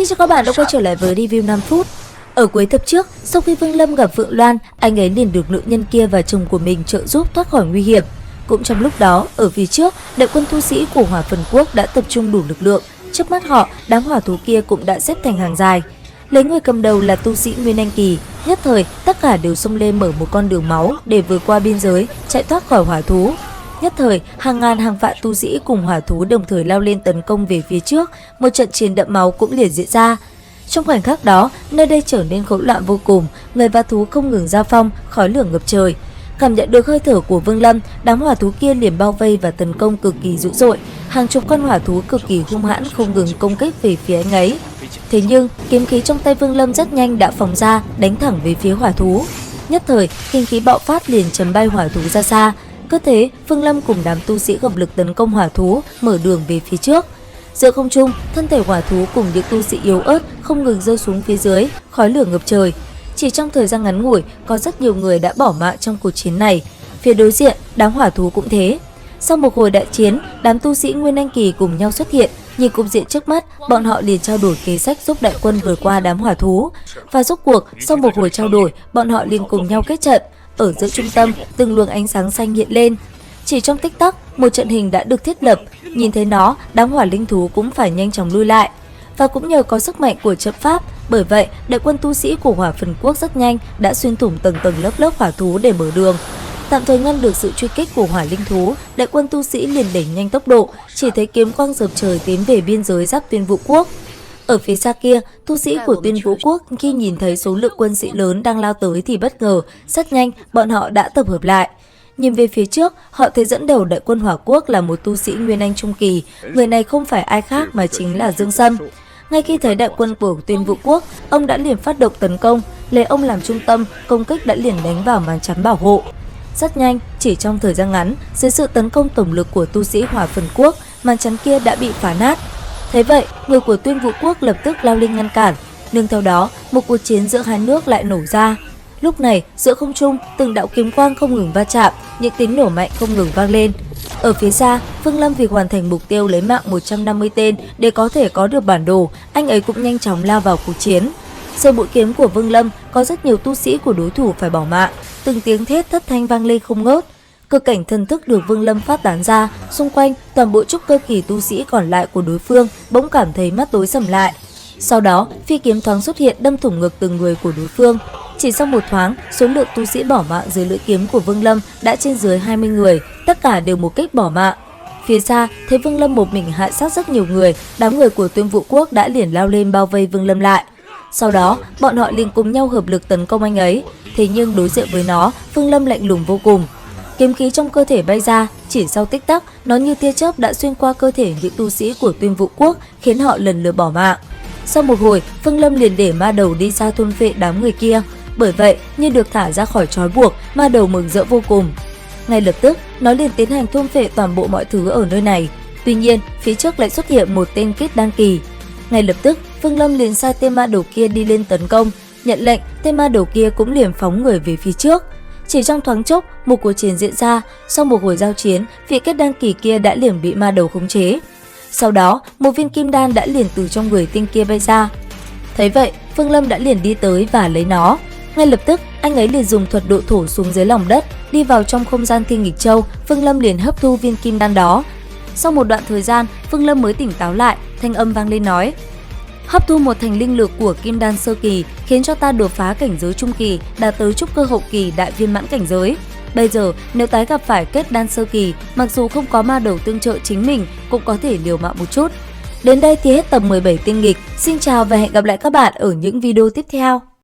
Xin chào các bạn đã quay trở lại với review 5 phút. Ở cuối tập trước, sau khi Vương Lâm gặp Phượng Loan, anh ấy liền được nữ nhân kia và chồng của mình trợ giúp thoát khỏi nguy hiểm. Cũng trong lúc đó, ở phía trước, đại quân tu sĩ của Hỏa Phần Quốc đã tập trung đủ lực lượng. Trước mắt họ, đám hỏa thú kia cũng đã xếp thành hàng dài. Lấy người cầm đầu là tu sĩ Nguyên Anh Kỳ, nhất thời tất cả đều xông lên mở một con đường máu để vượt qua biên giới, chạy thoát khỏi hỏa thú. Nhất thời, hàng ngàn hàng vạn tu sĩ cùng hỏa thú đồng thời lao lên tấn công về phía trước, một trận chiến đẫm máu cũng liền diễn ra. Trong khoảnh khắc đó, nơi đây trở nên hỗn loạn vô cùng, người và thú không ngừng giao phong, khói lửa ngập trời. Cảm nhận được hơi thở của Vương Lâm, đám hỏa thú kia liền bao vây và tấn công cực kỳ dữ dội. Hàng chục con hỏa thú cực kỳ hung hãn không ngừng công kích về phía anh ấy. Thế nhưng, kiếm khí trong tay Vương Lâm rất nhanh đã phóng ra, đánh thẳng về phía hỏa thú. Nhất thời, kinh khí bạo phát liền chấn bay hỏa thú ra xa. Cứ thế, Vương Lâm cùng đám tu sĩ hợp lực tấn công hỏa thú, mở đường về phía trước. Giữa không trung, thân thể hỏa thú cùng những tu sĩ yếu ớt không ngừng rơi xuống phía dưới, khói lửa ngập trời. Chỉ trong thời gian ngắn ngủi, có rất nhiều người đã bỏ mạng trong cuộc chiến này. Phía đối diện, đám hỏa thú cũng thế. Sau một hồi đại chiến, đám tu sĩ Nguyên Anh Kỳ cùng nhau xuất hiện, nhìn cục diện trước mắt, bọn họ liền trao đổi kế sách giúp đại quân vượt qua đám hỏa thú. Và rốt cuộc, sau một hồi trao đổi, bọn họ liền cùng nhau kết trận. Ở giữa trung tâm, từng luồng ánh sáng xanh hiện lên. Chỉ trong tích tắc, một trận hình đã được thiết lập. Nhìn thấy nó, đám hỏa linh thú cũng phải nhanh chóng lui lại. Và cũng nhờ có sức mạnh của trận pháp, bởi vậy đại quân tu sĩ của Hỏa Phần Quốc rất nhanh đã xuyên thủng tầng lớp hỏa thú để mở đường. Tạm thời ngăn được sự truy kích của hỏa linh thú, đại quân tu sĩ liền đẩy nhanh tốc độ, chỉ thấy kiếm quang rợp trời tiến về biên giới giáp Tuyên Vũ Quốc. Ở phía xa kia, tu sĩ của Tuyên Vũ Quốc khi nhìn thấy số lượng quân sĩ lớn đang lao tới thì bất ngờ, rất nhanh bọn họ đã tập hợp lại. Nhìn về phía trước, họ thấy dẫn đầu đại quân Hỏa Quốc là một tu sĩ Nguyên Anh Trung Kỳ, người này không phải ai khác mà chính là Dương Sâm. Ngay khi thấy đại quân của Tuyên Vũ Quốc, ông đã liền phát động tấn công, lấy ông làm trung tâm, công kích đã liền đánh vào màn chắn bảo hộ. Rất nhanh, chỉ trong thời gian ngắn, dưới sự tấn công tổng lực của tu sĩ Hỏa Phần Quốc, màn chắn kia đã bị phá nát. Thế vậy, người của Tuyên Vũ Quốc lập tức lao lên ngăn cản. Nương theo đó, một cuộc chiến giữa hai nước lại nổ ra. Lúc này, giữa không trung, từng đạo kiếm quang không ngừng va chạm, những tiếng nổ mạnh không ngừng vang lên. Ở phía xa, Vương Lâm vì hoàn thành mục tiêu lấy mạng 150 tên để có thể có được bản đồ, anh ấy cũng nhanh chóng lao vào cuộc chiến. Sau mũi kiếm của Vương Lâm, có rất nhiều tu sĩ của đối thủ phải bỏ mạng, từng tiếng thét thất thanh vang lên không ngớt. Cực cảnh thần thức được Vương Lâm phát tán ra, xung quanh toàn bộ trúc cơ kỳ tu sĩ còn lại của đối phương bỗng cảm thấy mắt tối sầm lại. Sau đó, phi kiếm thoáng xuất hiện đâm thủng ngực từng người của đối phương. Chỉ sau một thoáng, số lượng tu sĩ bỏ mạng dưới lưỡi kiếm của Vương Lâm đã trên dưới 20 người, tất cả đều một kích bỏ mạng. Phía xa, thấy Vương Lâm một mình hạ sát rất nhiều người, đám người của Tuyên Vũ Quốc đã liền lao lên bao vây Vương Lâm lại. Sau đó, bọn họ liền cùng nhau hợp lực tấn công anh ấy. Thế nhưng đối diện với nó, Vương Lâm lạnh lùng vô cùng. Kiếm khí trong cơ thể bay ra, chỉ sau tích tắc, nó như tia chớp đã xuyên qua cơ thể những tu sĩ của Tuyên Vũ Quốc, khiến họ lần lượt bỏ mạng. Sau một hồi, Vương Lâm liền để ma đầu đi ra thôn phệ đám người kia. Bởi vậy, như được thả ra khỏi trói buộc, ma đầu mừng rỡ vô cùng. Ngay lập tức, nó liền tiến hành thôn phệ toàn bộ mọi thứ ở nơi này. Tuy nhiên, phía trước lại xuất hiện một tên kết đan kỳ. Ngay lập tức, Vương Lâm liền sai tên ma đầu kia đi lên tấn công. Nhận lệnh, tên ma đầu kia cũng liền phóng người về phía trước. Chỉ trong thoáng chốc, một cuộc chiến diễn ra. Sau một hồi giao chiến, vị kết đan kỳ kia đã liền bị ma đầu khống chế. Sau đó, một viên kim đan đã liền từ trong người tên kia bay ra. Thấy vậy, Vương Lâm đã liền đi tới và lấy nó. Ngay lập tức, anh ấy liền dùng thuật độ thổ xuống dưới lòng đất, đi vào trong không gian Thiên Nghịch Châu. Vương Lâm liền hấp thu viên kim đan đó. Sau một đoạn thời gian, Vương Lâm mới tỉnh táo lại, thanh âm vang lên nói: hấp thu một thành linh lực của kim đan sơ kỳ, khiến cho ta đột phá cảnh giới trung kỳ, đạt tới trúc cơ hậu kỳ đại viên mãn cảnh giới. Bây giờ, nếu tái gặp phải kết đan sơ kỳ, mặc dù không có ma đầu tương trợ chính mình, cũng có thể liều mạng một chút. Đến đây thì hết tập 17 Tiên Nghịch. Xin chào và hẹn gặp lại các bạn ở những video tiếp theo.